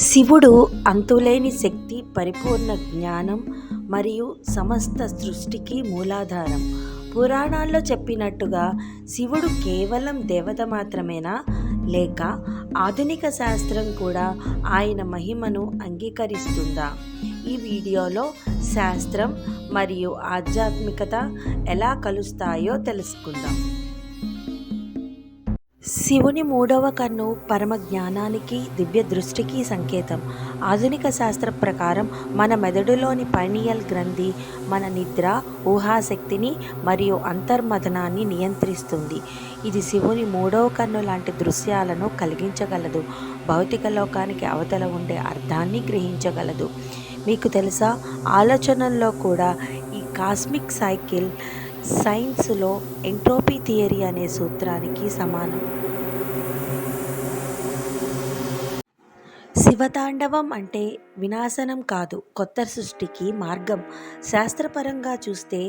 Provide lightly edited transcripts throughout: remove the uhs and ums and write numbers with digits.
శివుడు అంతులేని శక్తి, పరిపూర్ణ జ్ఞానం మరియు సమస్త సృష్టికి మూలాధారం. పురాణాల్లో చెప్పినట్టుగా శివుడు కేవలం దేవత మాత్రమేనా, లేక ఆధునిక శాస్త్రం కూడా ఆయన మహిమను అంగీకరిస్తుందా? ఈ వీడియోలో శాస్త్రం మరియు ఆధ్యాత్మికత ఎలా కలుస్తాయో తెలుసుకుందాం. శివుని మూడవ కన్ను పరమ జ్ఞానానికి, దివ్య దృష్టికి సంకేతం. ఆధునిక శాస్త్ర ప్రకారం మన మెదడులోని పైనియల్ గ్రంథి మన నిద్ర, ఊహాశక్తిని మరియు అంతర్మథనాన్ని నియంత్రిస్తుంది. ఇది శివుని మూడవ కన్ను లాంటి దృశ్యాలను కలిగించగలదు. భౌతిక లోకానికి అవతల ఉండే అర్థాన్ని గ్రహించగలదు. మీకు తెలుసా, ఆలోచనల్లో కూడా ఈ కాస్మిక్ సైకిల్ సైన్స్లో ఎంట్రోపీ థియరీ అనే సూత్రానికి సమానం. శివతాండవం అంటే వినాశనం కాదు, కొత్త సృష్టికి మార్గం. శాస్త్రపరంగా చూస్తే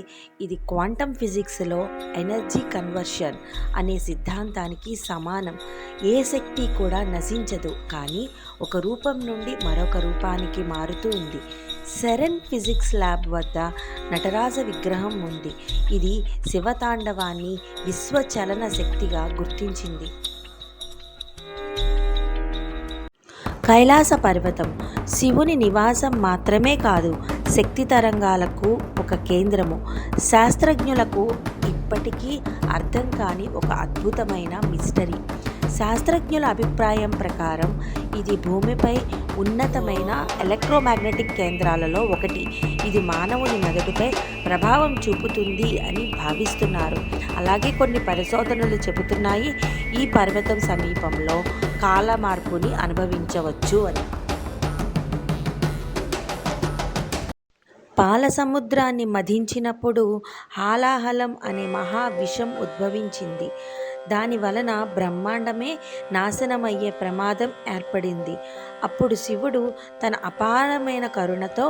ఇది క్వాంటమ్ ఫిజిక్స్లో ఎనర్జీ కన్వర్షన్ అనే సిద్ధాంతానికి సమానం. ఏ శక్తి కూడా నశించదు, కానీ ఒక రూపం నుండి మరొక రూపానికి మారుతూ ఉంది. సెరెన్ ఫిజిక్స్ ల్యాబ్ వద్ద నటరాజ విగ్రహం ఉంది. ఇది శివతాండవాన్ని విశ్వచలన శక్తిగా గుర్తించింది. కైలాస పర్వతం శివుని నివాసం మాత్రమే కాదు, శక్తి తరంగాలకు ఒక కేంద్రము. శాస్త్రజ్ఞులకు ఇప్పటికీ అర్థం కాని ఒక అద్భుతమైన మిస్టరీ. శాస్త్రజ్ఞుల అభిప్రాయం ప్రకారం ఇది భూమిపై ఉన్నతమైన ఎలక్ట్రోమాగ్నెటిక్ కేంద్రాలలో ఒకటి. ఇది మానవుని మెదడుపై ప్రభావం చూపుతుంది అని భావిస్తున్నారు. అలాగే కొన్ని పరిశోధనలు చెబుతున్నాయి ఈ పర్వతం సమీపంలో కాల మార్పుని అనుభవించవచ్చు అని. పాల సముద్రాన్ని మధించినప్పుడు హాలాహలం అనే మహావిషం ఉద్భవించింది. దాని వలన బ్రహ్మాండమే నాశనమయ్యే ప్రమాదం ఏర్పడింది. అప్పుడు శివుడు తన అపారమైన కరుణతో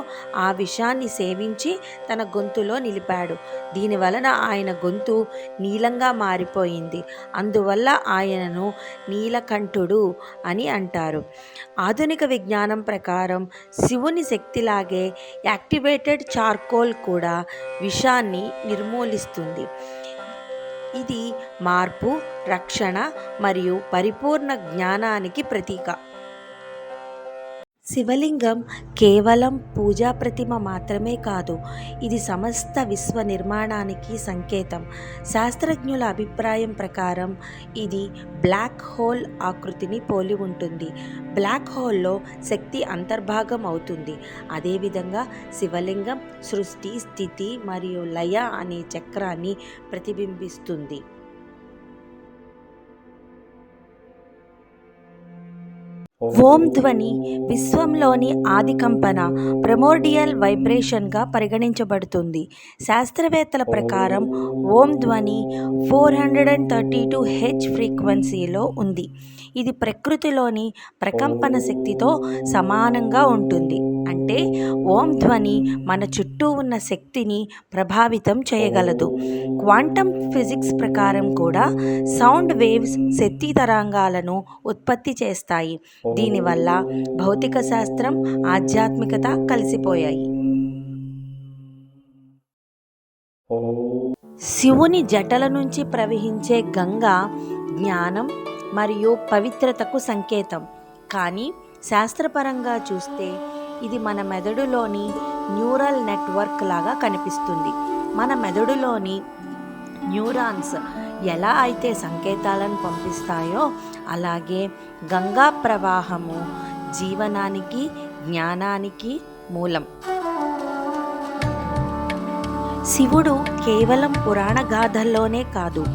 ఆ విషాన్ని సేవించి తన గొంతులో నిలిపాడు. దీని వలన ఆయన గొంతు నీలంగా మారిపోయింది. అందువల్ల ఆయనను నీలకంఠుడు అని అంటారు. ఆధునిక విజ్ఞానం ప్రకారం శివుని శక్తిలాగే యాక్టివేటెడ్ చార్కోల్ కూడా విషాన్ని నిర్మూలిస్తుంది. ఇది మార్పు, రక్షణ మరియు పరిపూర్ణ జ్ఞానానికి ప్రతీక. శివలింగం కేవలం పూజా ప్రతిమ మాత్రమే కాదు, ఇది సమస్త విశ్వ నిర్మాణానికి సంకేతం. శాస్త్రజ్ఞుల అభిప్రాయం ప్రకారం ఇది బ్లాక్ హోల్ ఆకృతిని పోలి ఉంటుంది. బ్లాక్ హోల్లో శక్తి అంతర్భాగం అవుతుంది. అదేవిధంగా శివలింగం సృష్టి, స్థితి మరియు లయ అనే చక్రాన్ని ప్రతిబింబిస్తుంది. ఓం ధ్వని విశ్వంలోని ఆది కంపన, ప్రిమోర్డియల్ వైబ్రేషన్గా పరిగణించబడుతుంది. శాస్త్రవేత్తల ప్రకారం ఓం ధ్వని 432 హెచ్ ఫ్రీక్వెన్సీలో ఉంది. ఇది ప్రకృతిలోని ప్రకంపన శక్తితో సమానంగా ఉంటుంది. అంటే ఓం ధ్వని మన చుట్టూ ఉన్న శక్తిని ప్రభావితం చేయగలదు. క్వాంటమ్ ఫిజిక్స్ ప్రకారం కూడా సౌండ్ వేవ్స్ శక్తి తరంగాలను ఉత్పత్తి చేస్తాయి. దీనివల్ల భౌతిక శాస్త్రం, ఆధ్యాత్మికత కలిసిపోయాయి. శివుని జటల నుంచి ప్రవహించే గంగ జ్ఞానం మరియు పవిత్రతకు సంకేతం. కానీ శాస్త్రపరంగా చూస్తే ఇది మన మెదడులోని న్యూరల్ నెట్వర్క్ లాగా కనిపిస్తుంది. మన మెదడులోని న్యూరాన్స్ ఎలా అయితే సంకేతాలను పంపిస్తాయో, అలాగే గంగా ప్రవాహము జీవనానికి, జ్ఞానానికి మూలం. శివుడు కేవలం పురాణ గాథల్లోనే కాదు,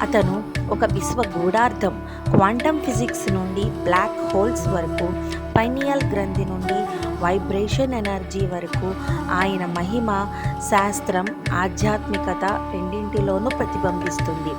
అతను ఒక విశ్వ గూఢార్థం. క్వాంటమ్ ఫిజిక్స్ నుండి బ్లాక్ హోల్స్ వరకు, పైనియల్ గ్రంథి నుండి వైబ్రేషన్ ఎనర్జీ వరకు ఆయన మహిమ శాస్త్రం, ఆధ్యాత్మికత రెండింటిలోనూ ప్రతిబింబిస్తుంది.